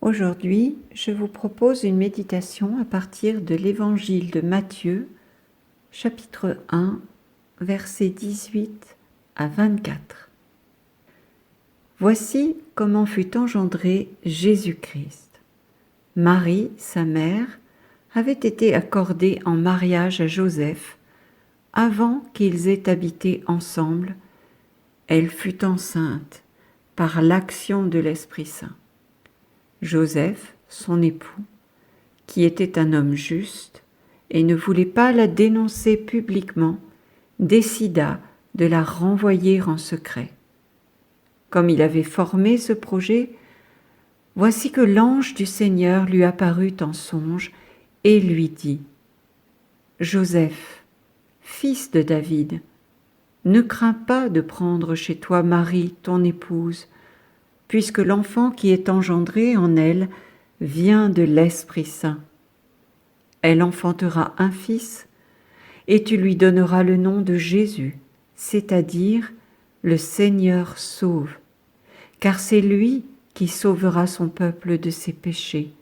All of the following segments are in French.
Aujourd'hui, je vous propose une méditation à partir de l'Évangile de Matthieu, chapitre 1, versets 18 à 24. Voici comment fut engendré Jésus-Christ. Marie, sa mère, avait été accordée en mariage à Joseph avant qu'ils aient habité ensemble. Elle fut enceinte par l'action de l'Esprit Saint. Joseph, son époux, qui était un homme juste et ne voulait pas la dénoncer publiquement, décida de la renvoyer en secret. Comme il avait formé ce projet, voici que l'ange du Seigneur lui apparut en songe et lui dit : « Joseph, fils de David, ne crains pas de prendre chez toi Marie, ton épouse, puisque l'enfant qui est engendré en elle vient de l'Esprit Saint. Elle enfantera un fils, et tu lui donneras le nom de Jésus, c'est-à-dire le Seigneur sauve, car c'est lui qui sauvera son peuple de ses péchés.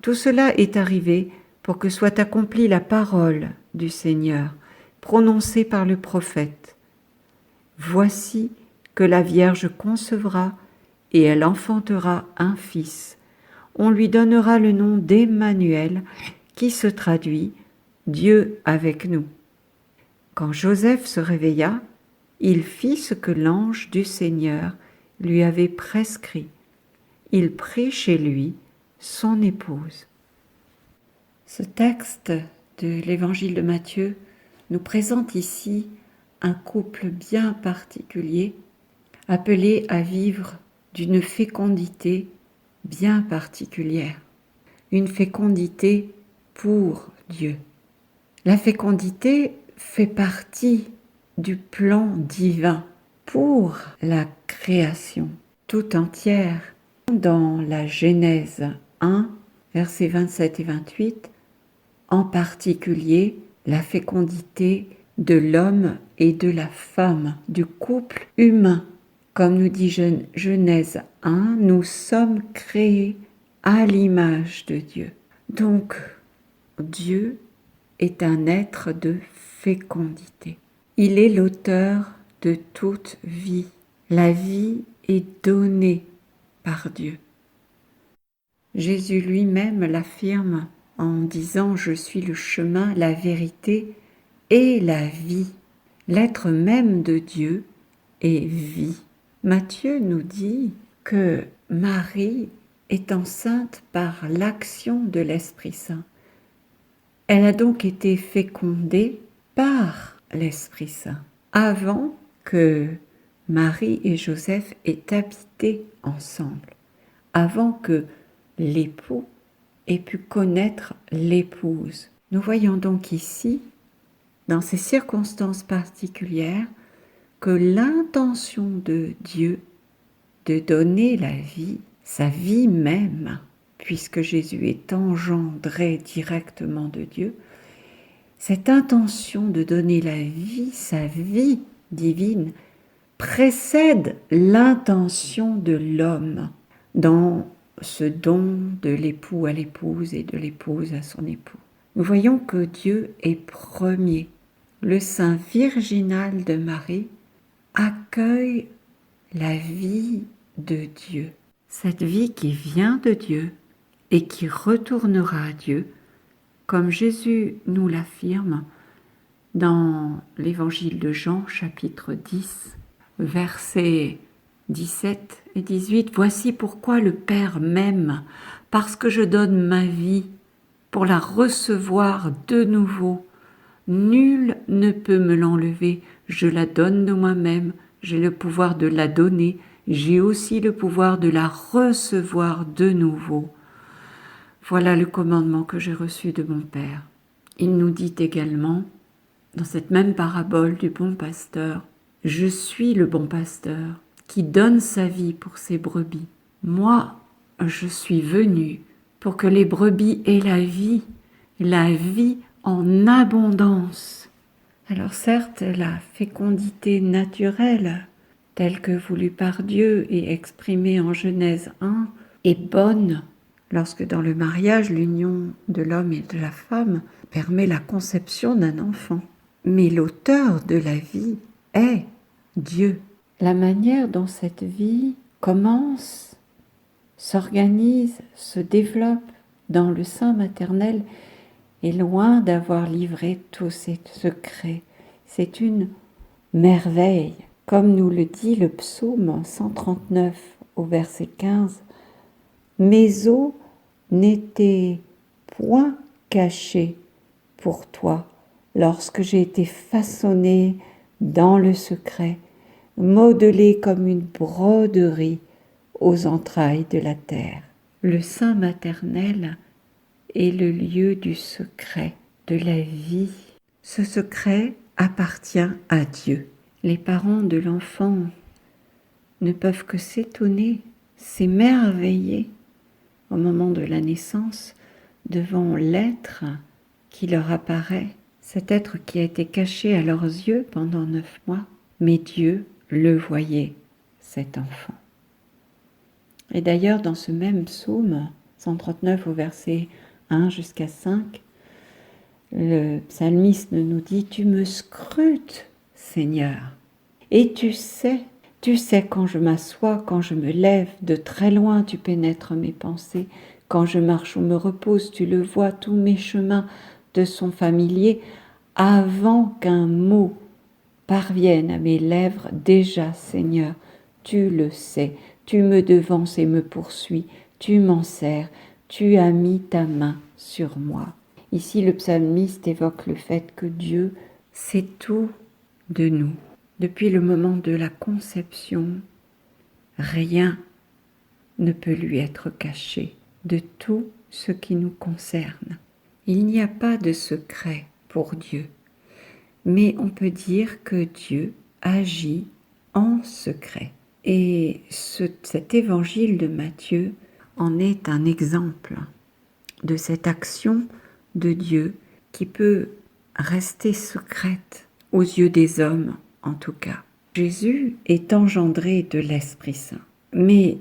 Tout cela est arrivé pour que soit accomplie la parole du Seigneur, prononcée par le prophète. Voici que la Vierge concevra et elle enfantera un fils. On lui donnera le nom d'Emmanuel, qui se traduit « Dieu avec nous ». Quand Joseph se réveilla, il fit ce que l'ange du Seigneur lui avait prescrit. Il prit chez lui son épouse. Ce texte de l'Évangile de Matthieu nous présente ici un couple bien particulier, appelé à vivre d'une fécondité bien particulière, une fécondité pour Dieu. La fécondité fait partie du plan divin pour la création tout entière. Dans la Genèse 1, versets 27 et 28, en particulier la fécondité de l'homme et de la femme, du couple humain. Comme nous dit Genèse 1, nous sommes créés à l'image de Dieu. Donc, Dieu est un être de fécondité. Il est l'auteur de toute vie. La vie est donnée par Dieu. Jésus lui-même l'affirme en disant « Je suis le chemin, la vérité et la vie ». L'être même de Dieu est vie. Matthieu nous dit que Marie est enceinte par l'action de l'Esprit Saint. Elle a donc été fécondée par l'Esprit Saint avant que Marie et Joseph aient habité ensemble, avant que l'époux ait pu connaître l'épouse. Nous voyons donc ici, dans ces circonstances particulières, que l'intention de Dieu de donner la vie, sa vie même, puisque Jésus est engendré directement de Dieu, cette intention de donner la vie, sa vie divine, précède l'intention de l'homme dans ce don de l'époux à l'épouse et de l'épouse à son époux. Nous voyons que Dieu est premier. Le sein virginal de Marie accueille la vie de Dieu. Cette vie qui vient de Dieu et qui retournera à Dieu, comme Jésus nous l'affirme dans l'Évangile de Jean, chapitre 10, versets 17 et 18. « Voici pourquoi le Père m'aime, parce que je donne ma vie pour la recevoir de nouveau. Nul ne peut me l'enlever, je la donne de moi-même, j'ai le pouvoir de la donner, j'ai aussi le pouvoir de la recevoir de nouveau. Voilà le commandement que j'ai reçu de mon Père. » Il nous dit également, dans cette même parabole du bon pasteur, « Je suis le bon pasteur qui donne sa vie pour ses brebis. Moi, je suis venu pour que les brebis aient la vie en abondance. » Alors certes, la fécondité naturelle, telle que voulue par Dieu et exprimée en Genèse 1, est bonne lorsque dans le mariage, l'union de l'homme et de la femme permet la conception d'un enfant. Mais l'auteur de la vie est Dieu. La manière dont cette vie commence, s'organise, se développe dans le sein maternel est loin d'avoir livré tous ses secrets. C'est une merveille, comme nous le dit le psaume 139 au verset 15. Mes os n'étaient point cachés pour toi lorsque j'ai été façonné dans le secret, modelé comme une broderie aux entrailles de la terre. Le sein maternel est le lieu du secret, de la vie. Ce secret appartient à Dieu. Les parents de l'enfant ne peuvent que s'étonner, s'émerveiller au moment de la naissance devant l'être qui leur apparaît, cet être qui a été caché à leurs yeux pendant 9 mois, mais Dieu le voyait, cet enfant. Et d'ailleurs, dans ce même psaume, 139 au verset 1 jusqu'à 5, le psalmiste nous dit « Tu me scrutes, Seigneur, et tu sais quand je m'assois, quand je me lève, de très loin tu pénètres mes pensées, quand je marche ou me repose, tu le vois, tous mes chemins te sont familiers, avant qu'un mot parvienne à mes lèvres, déjà, Seigneur, tu le sais, tu me devances et me poursuis, tu m'enserres, tu as mis ta main sur moi. » Ici, le psalmiste évoque le fait que Dieu sait tout de nous. Depuis le moment de la conception, rien ne peut lui être caché de tout ce qui nous concerne. Il n'y a pas de secret pour Dieu, mais on peut dire que Dieu agit en secret. Et cet évangile de Matthieu en est un exemple de cette action de Dieu qui peut rester secrète aux yeux des hommes en tout cas. Jésus est engendré de l'Esprit Saint, mais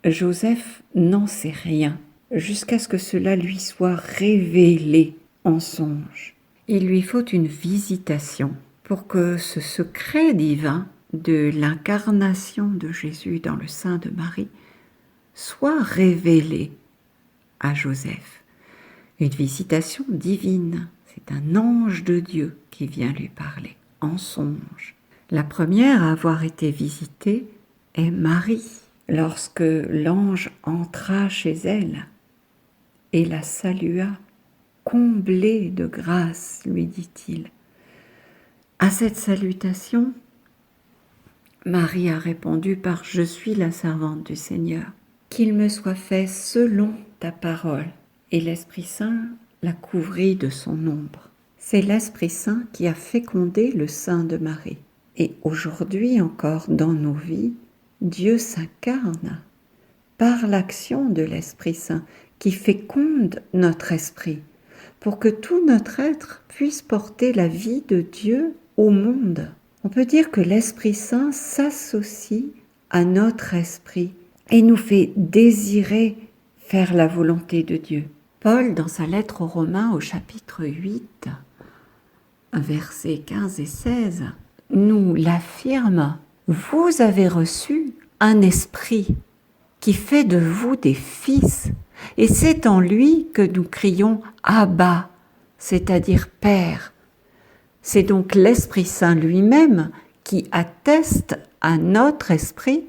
Joseph n'en sait rien jusqu'à ce que cela lui soit révélé en songe. Il lui faut une visitation pour que ce secret divin de l'incarnation de Jésus dans le sein de Marie soit révélé à Joseph. Une visitation divine, c'est un ange de Dieu qui vient lui parler en songe. La première à avoir été visitée est Marie, lorsque l'ange entra chez elle et la salua. « Comblée de grâce », lui dit-il. À cette salutation, Marie a répondu par « Je suis la servante du Seigneur, qu'il me soit fait selon ta parole. » Et l'Esprit Saint la couvrit de son ombre. C'est l'Esprit Saint qui a fécondé le sein de Marie. Et aujourd'hui encore dans nos vies, Dieu s'incarne par l'action de l'Esprit Saint qui féconde notre esprit pour que tout notre être puisse porter la vie de Dieu au monde. On peut dire que l'Esprit Saint s'associe à notre esprit et nous fait désirer faire la volonté de Dieu. Paul, dans sa lettre aux Romains au chapitre 8, versets 15 et 16, nous l'affirme. Vous avez reçu un esprit qui fait de vous des fils, et c'est en lui que nous crions Abba, c'est-à-dire Père. C'est donc l'Esprit Saint lui-même qui atteste à notre esprit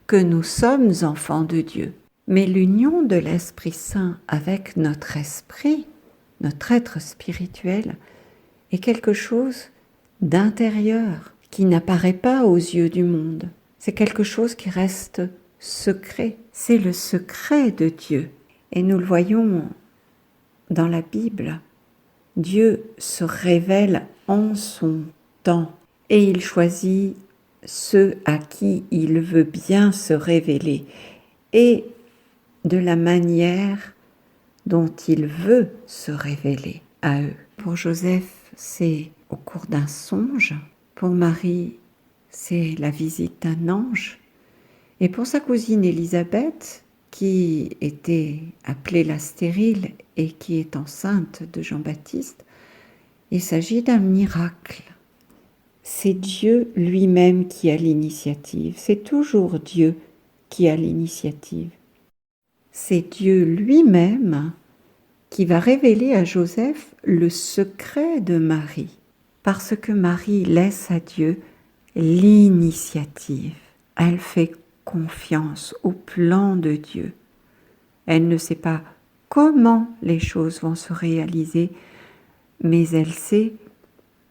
que nous sommes enfants de Dieu. Mais l'union de l'Esprit Saint avec notre esprit, notre être spirituel, est quelque chose d'intérieur, qui n'apparaît pas aux yeux du monde. C'est quelque chose qui reste secret. C'est le secret de Dieu. Et nous le voyons dans la Bible. Dieu se révèle en son temps et il choisit ceux à qui il veut bien se révéler et de la manière dont il veut se révéler à eux. Pour Joseph, c'est au cours d'un songe. Pour Marie, c'est la visite d'un ange. Et pour sa cousine Élisabeth, qui était appelée la stérile et qui est enceinte de Jean-Baptiste, il s'agit d'un miracle. C'est Dieu lui-même qui a l'initiative. C'est toujours Dieu qui a l'initiative. C'est Dieu lui-même qui va révéler à Joseph le secret de Marie, parce que Marie laisse à Dieu l'initiative. Elle fait confiance au plan de Dieu. Elle ne sait pas comment les choses vont se réaliser, mais elle sait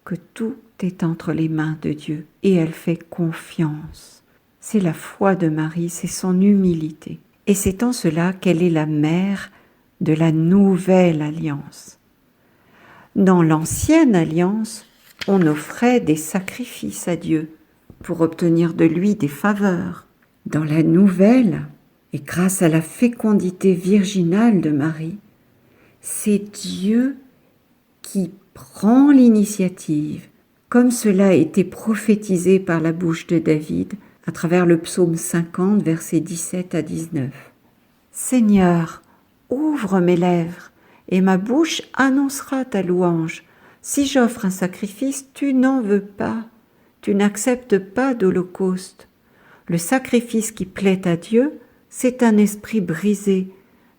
que tout est entre les mains de Dieu et elle fait confiance. C'est la foi de Marie, c'est son humilité. Et c'est en cela qu'elle est la mère de la nouvelle alliance. Dans l'ancienne alliance, on offrait des sacrifices à Dieu pour obtenir de lui des faveurs. Dans la nouvelle, et grâce à la fécondité virginale de Marie, c'est Dieu qui prend l'initiative, comme cela a été prophétisé par la bouche de David à travers le psaume 50, versets 17 à 19. Seigneur, ouvre mes lèvres, et ma bouche annoncera ta louange. Si j'offre un sacrifice, tu n'en veux pas, tu n'acceptes pas d'holocauste. Le sacrifice qui plaît à Dieu, c'est un esprit brisé.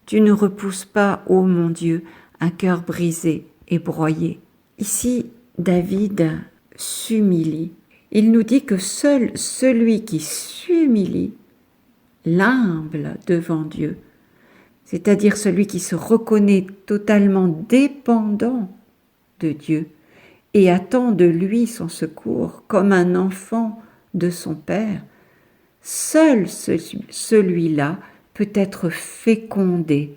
Tu ne repousses pas, ô mon Dieu, un cœur brisé et broyé. Ici, David s'humilie. Il nous dit que seul celui qui s'humilie, l'humble devant Dieu, c'est-à-dire celui qui se reconnaît totalement dépendant de Dieu et attend de lui son secours comme un enfant de son Père, seul celui-là peut être fécondé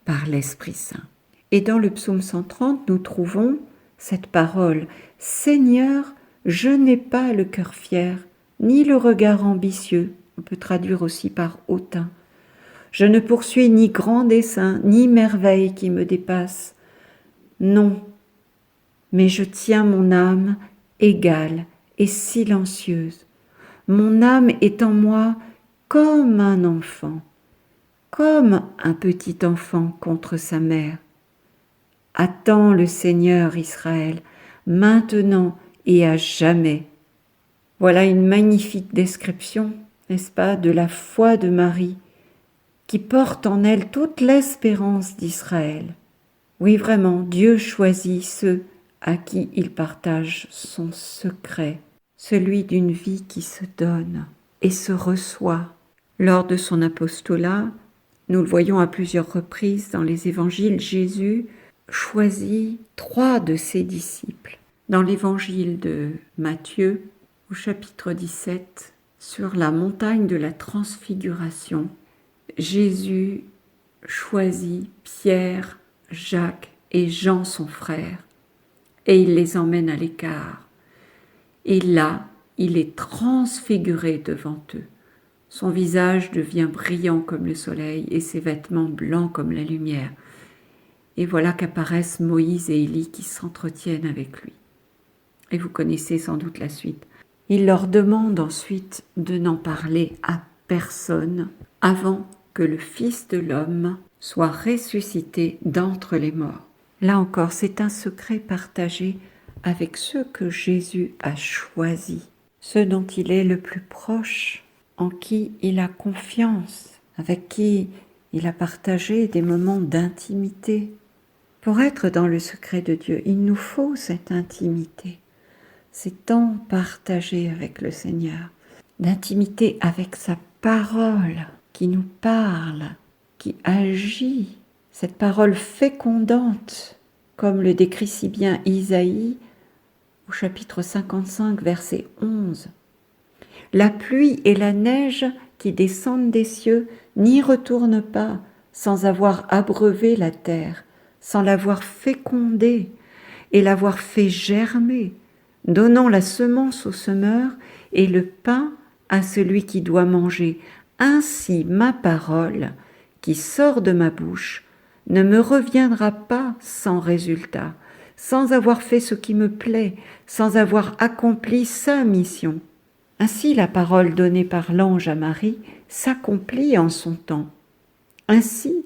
par l'Esprit Saint. Et dans le psaume 130, nous trouvons cette parole « Seigneur, je n'ai pas le cœur fier, ni le regard ambitieux », on peut traduire aussi par hautain. Je ne poursuis ni grand dessein, ni merveille qui me dépasse. Non, mais je tiens mon âme égale et silencieuse. Mon âme est en moi comme un enfant, comme un petit enfant contre sa mère. Attends le Seigneur Israël, maintenant et à jamais. Voilà une magnifique description, n'est-ce pas, de la foi de Marie, qui porte en elle toute l'espérance d'Israël. Oui, vraiment, Dieu choisit ceux à qui il partage son secret, celui d'une vie qui se donne et se reçoit. Lors de son apostolat, nous le voyons à plusieurs reprises dans les évangiles, Jésus choisit 3 de ses disciples. Dans l'évangile de Matthieu, au chapitre 17, sur la montagne de la transfiguration, Jésus choisit Pierre, Jacques et Jean son frère, et il les emmène à l'écart. Et là, il est transfiguré devant eux. Son visage devient brillant comme le soleil et ses vêtements blancs comme la lumière. Et voilà qu'apparaissent Moïse et Élie qui s'entretiennent avec lui. Et vous connaissez sans doute la suite. Il leur demande ensuite de n'en parler à personne avant que le Fils de l'homme soit ressuscité d'entre les morts. Là encore, c'est un secret partagé avec ceux que Jésus a choisis, ceux dont il est le plus proche, en qui il a confiance, avec qui il a partagé des moments d'intimité. Pour être dans le secret de Dieu, il nous faut cette intimité, ces temps partagés avec le Seigneur, d'intimité avec sa parole qui nous parle, qui agit, cette parole fécondante, comme le décrit si bien Isaïe au chapitre 55, verset 11. La pluie et la neige qui descendent des cieux n'y retournent pas sans avoir abreuvé la terre, sans l'avoir fécondée et l'avoir fait germer, donnant la semence au semeur et le pain à celui qui doit manger. Ainsi ma parole, qui sort de ma bouche, ne me reviendra pas sans résultat, sans avoir fait ce qui me plaît, sans avoir accompli sa mission. Ainsi la parole donnée par l'ange à Marie s'accomplit en son temps. Ainsi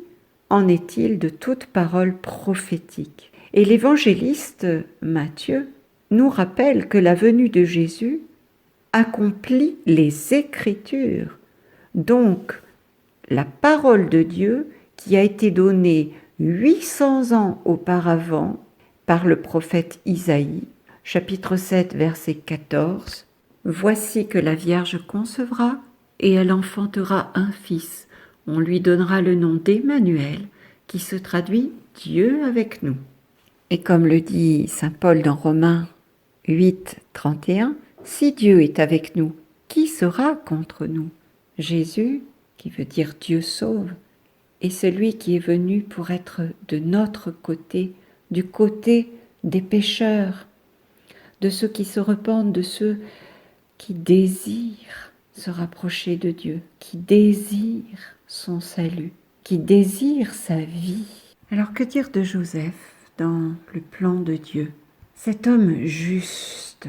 en est-il de toute parole prophétique. Et l'évangéliste Matthieu nous rappelle que la venue de Jésus accomplit les Écritures, donc la parole de Dieu qui a été donnée 800 ans auparavant par le prophète Isaïe, chapitre 7, verset 14. « Voici que la Vierge concevra et elle enfantera un fils. On lui donnera le nom d'Emmanuel, qui se traduit « Dieu avec nous ». Et comme le dit saint Paul dans Romains 8, 31, « Si Dieu est avec nous, qui sera contre nous ?» Jésus, qui veut dire Dieu sauve, est celui qui est venu pour être de notre côté, du côté des pécheurs, de ceux qui se repentent, de ceux qui désirent se rapprocher de Dieu, qui désirent son salut, qui désirent sa vie. Alors que dire de Joseph dans le plan de Dieu? Cet homme juste,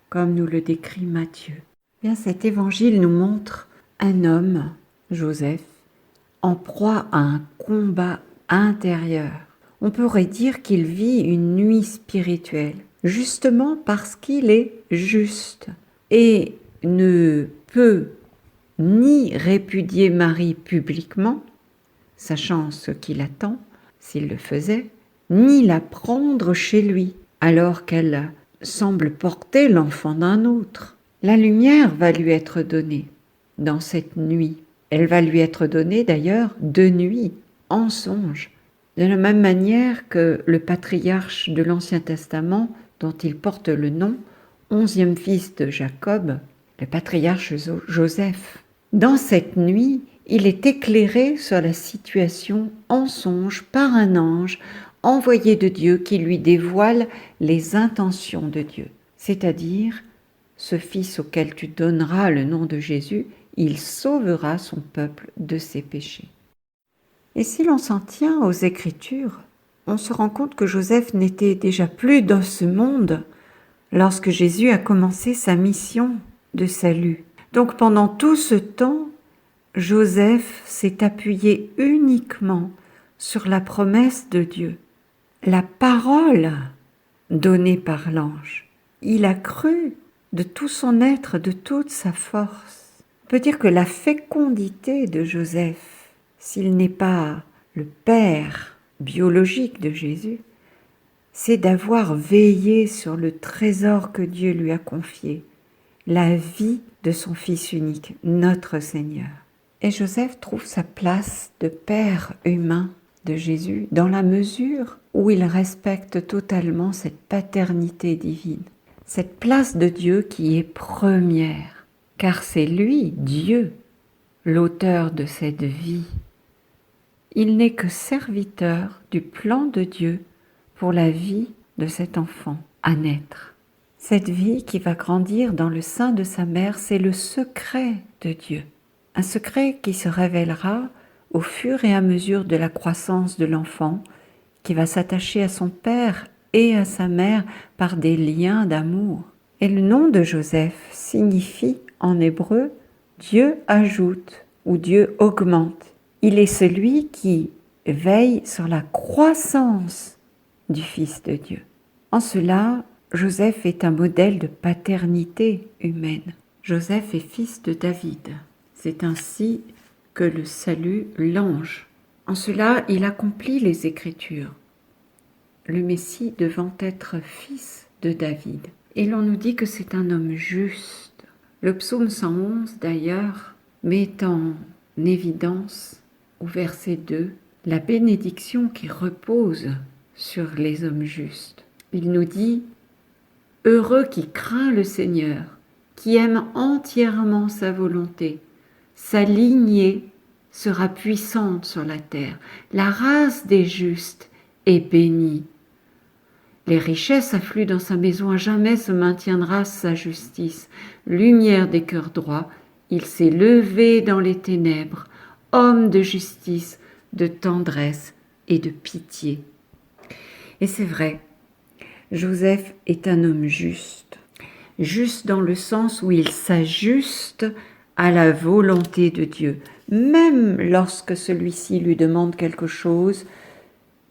comme nous le décrit Matthieu. Bien, cet évangile nous montre un homme, Joseph, en proie à un combat intérieur. On pourrait dire qu'il vit une nuit spirituelle, justement parce qu'il est juste et ne peut ni répudier Marie publiquement, sachant ce qui l'attend, s'il le faisait, ni la prendre chez lui, alors qu'elle semble porter l'enfant d'un autre. La lumière va lui être donnée dans cette nuit. Elle va lui être donnée d'ailleurs de nuit, en songe, de la même manière que le patriarche de l'Ancien Testament, dont il porte le nom, 11e fils de Jacob, le patriarche Joseph. Dans cette nuit, il est éclairé sur la situation en songe par un ange envoyé de Dieu qui lui dévoile les intentions de Dieu. C'est-à-dire, ce fils auquel tu donneras le nom de Jésus, il sauvera son peuple de ses péchés. Et si l'on s'en tient aux Écritures, on se rend compte que Joseph n'était déjà plus dans ce monde lorsque Jésus a commencé sa mission de salut. Donc pendant tout ce temps, Joseph s'est appuyé uniquement sur la promesse de Dieu, la parole donnée par l'ange. Il a cru de tout son être, de toute sa force. On peut dire que la fécondité de Joseph, s'il n'est pas le père biologique de Jésus, c'est d'avoir veillé sur le trésor que Dieu lui a confié, la vie de son Fils unique, notre Seigneur. Et Joseph trouve sa place de père humain de Jésus dans la mesure où il respecte totalement cette paternité divine, cette place de Dieu qui est première, car c'est lui, Dieu, l'auteur de cette vie. Il n'est que serviteur du plan de Dieu pour la vie de cet enfant à naître. Cette vie qui va grandir dans le sein de sa mère, c'est le secret de Dieu. Un secret qui se révélera au fur et à mesure de la croissance de l'enfant, qui va s'attacher à son père et à sa mère par des liens d'amour. Et le nom de Joseph signifie en hébreu « Dieu ajoute » ou « Dieu augmente ». Il est celui qui veille sur la croissance du Fils de Dieu. En cela, Joseph est un modèle de paternité humaine. Joseph est fils de David. C'est ainsi que le salut l'ange. En cela, il accomplit les Écritures, le Messie devant être fils de David. Et l'on nous dit que c'est un homme juste. Le psaume 111, d'ailleurs, met en évidence, au verset 2, la bénédiction qui repose sur les hommes justes. Il nous dit « Heureux qui craint le Seigneur, qui aime entièrement sa volonté. Sa lignée sera puissante sur la terre. La race des justes est bénie. Les richesses affluent dans sa maison, à jamais se maintiendra sa justice. Lumière des cœurs droits, il s'est levé dans les ténèbres, homme de justice, de tendresse et de pitié. » Et c'est vrai, Joseph est un homme juste. Juste dans le sens où il s'ajuste à la volonté de Dieu, même lorsque celui-ci lui demande quelque chose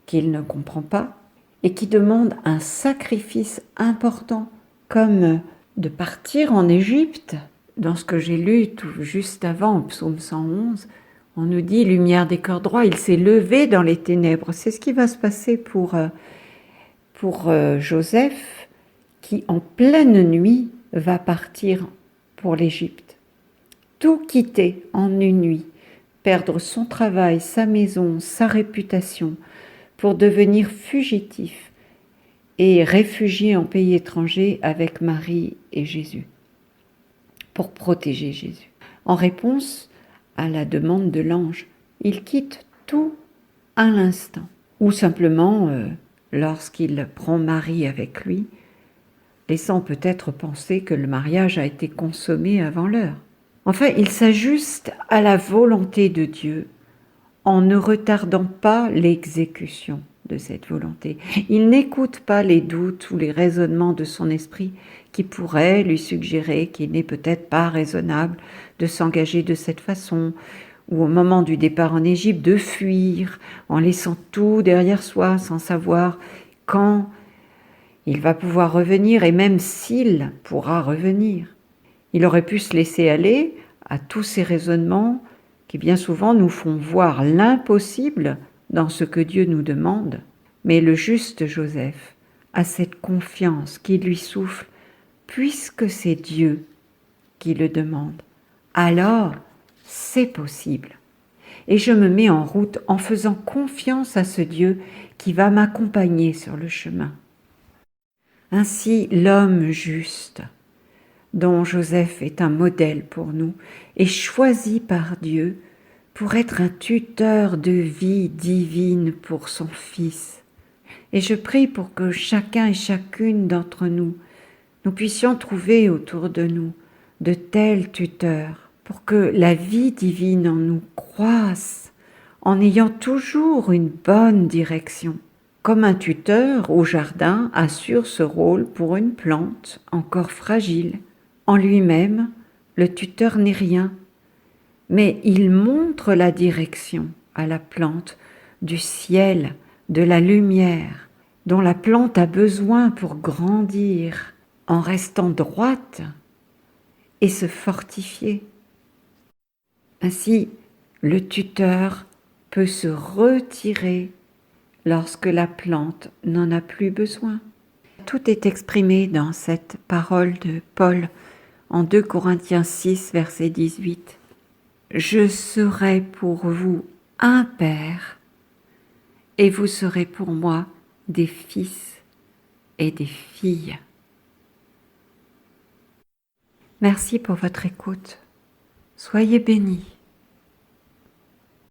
qu'il ne comprend pas et qui demande un sacrifice important, comme de partir en Égypte. Dans ce que j'ai lu tout juste avant, au psaume 111, on nous dit « Lumière des cœurs droits, il s'est levé dans les ténèbres ». C'est ce qui va se passer pour Joseph, qui en pleine nuit va partir pour l'Égypte. Tout quitter en une nuit, perdre son travail, sa maison, sa réputation, pour devenir fugitif et réfugié en pays étranger avec Marie et Jésus, pour protéger Jésus. En réponse à la demande de l'ange, il quitte tout à l'instant, ou simplement lorsqu'il prend Marie avec lui, laissant peut-être penser que le mariage a été consommé avant l'heure. Enfin, il s'ajuste à la volonté de Dieu en ne retardant pas l'exécution de cette volonté. Il n'écoute pas les doutes ou les raisonnements de son esprit qui pourraient lui suggérer qu'il n'est peut-être pas raisonnable de s'engager de cette façon, ou au moment du départ en Égypte, de fuir en laissant tout derrière soi sans savoir quand il va pouvoir revenir et même s'il pourra revenir. Il aurait pu se laisser aller à tous ces raisonnements qui bien souvent nous font voir l'impossible dans ce que Dieu nous demande. Mais le juste Joseph a cette confiance qui lui souffle, puisque c'est Dieu qui le demande, alors c'est possible. Et je me mets en route en faisant confiance à ce Dieu qui va m'accompagner sur le chemin. Ainsi, l'homme juste, dont Joseph est un modèle pour nous, est choisi par Dieu pour être un tuteur de vie divine pour son Fils. Et je prie pour que chacun et chacune d'entre nous, nous puissions trouver autour de nous de tels tuteurs, pour que la vie divine en nous croisse, en ayant toujours une bonne direction. Comme un tuteur au jardin assure ce rôle pour une plante encore fragile. En lui-même, le tuteur n'est rien, mais il montre la direction à la plante du ciel, de la lumière, dont la plante a besoin pour grandir en restant droite et se fortifier. Ainsi, le tuteur peut se retirer lorsque la plante n'en a plus besoin. Tout est exprimé dans cette parole de Paul en 2 Corinthiens 6, verset 18. « Je serai pour vous un père, et vous serez pour moi des fils et des filles. » Merci pour votre écoute. Soyez bénis.